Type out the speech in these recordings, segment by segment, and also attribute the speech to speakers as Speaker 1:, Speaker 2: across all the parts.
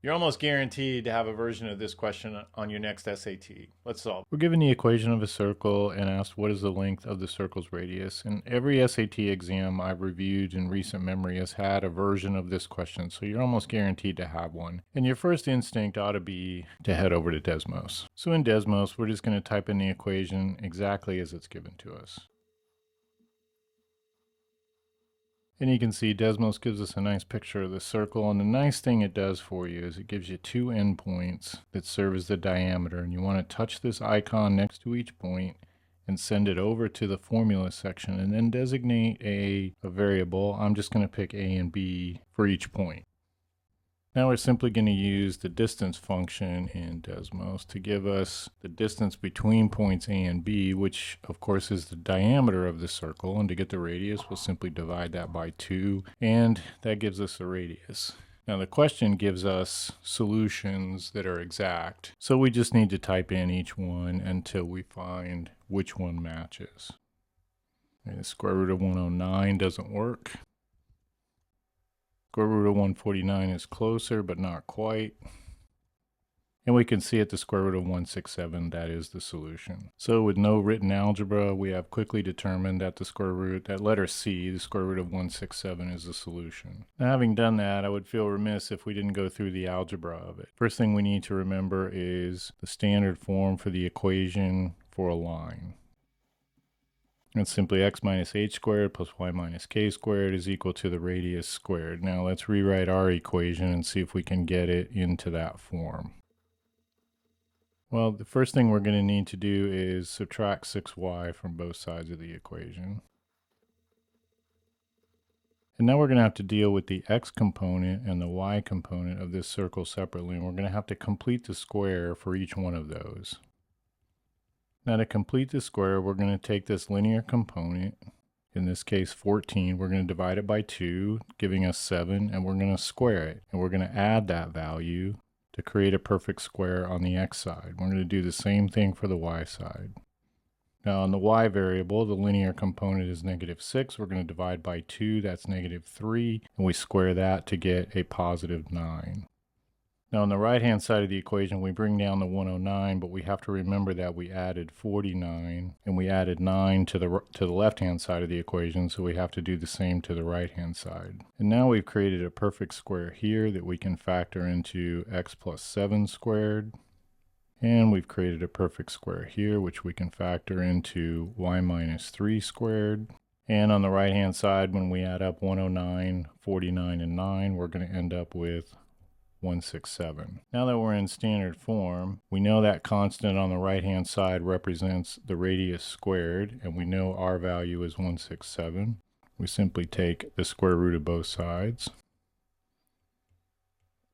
Speaker 1: You're almost guaranteed to have a version of this question on your next SAT. Let's solve. We're given the equation of a circle and asked what is the length of the circle's radius. And every SAT exam I've reviewed in recent memory has had a version of this question, so you're almost guaranteed to have one. And your first instinct ought to be to head over to Desmos. So in Desmos, we're just going to type in the equation exactly as it's given to us. And you can see Desmos gives us a nice picture of the circle, and the nice thing it does for you is it gives you two endpoints that serve as the diameter, and you want to touch this icon next to each point and send it over to the formula section and then designate a variable. I'm just going to pick A and B for each point. Now we're simply going to use the distance function in Desmos to give us the distance between points A and B, which of course is the diameter of the circle, and to get the radius we'll simply divide that by 2, and that gives us the radius. Now the question gives us solutions that are exact, so we just need to type in each one until we find which one matches. The square root of 109 doesn't work. Square root of 149 is closer, but not quite. And we can see at the square root of 167, that is the solution. So with no written algebra, we have quickly determined that the square root, that letter C, the square root of 167 is the solution. Now having done that, I would feel remiss if we didn't go through the algebra of it. First thing we need to remember is the standard form for the equation for a line. It's simply x minus h squared plus y minus k squared is equal to the radius squared. Now let's rewrite our equation and see if we can get it into that form. Well, the first thing we're going to need to do is subtract 6y from both sides of the equation. And now we're going to have to deal with the x component and the y component of this circle separately, and we're going to have to complete the square for each one of those. Now to complete the square, we're going to take this linear component, in this case 14, we're going to divide it by 2, giving us 7, and we're going to square it. And we're going to add that value to create a perfect square on the x side. We're going to do the same thing for the y side. Now on the y variable, the linear component is -6. We're going to divide by 2, that's -3, and we square that to get a positive 9. Now on the right hand side of the equation we bring down the 109, but we have to remember that we added 49 and we added 9 to the left hand side of the equation, so we have to do the same to the right hand side. And now we've created a perfect square here that we can factor into x plus 7 squared. And we've created a perfect square here which we can factor into y minus 3 squared. And on the right hand side, when we add up 109, 49, and 9, we're going to end up with 167. Now that we're in standard form, we know that constant on the right hand side represents the radius squared, and we know our value is 167. We simply take the square root of both sides.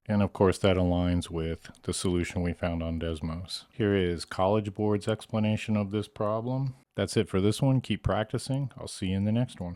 Speaker 1: And of course that aligns with the solution we found on Desmos. Here is College Board's explanation of this problem. That's it for this one. Keep practicing. I'll see you in the next one.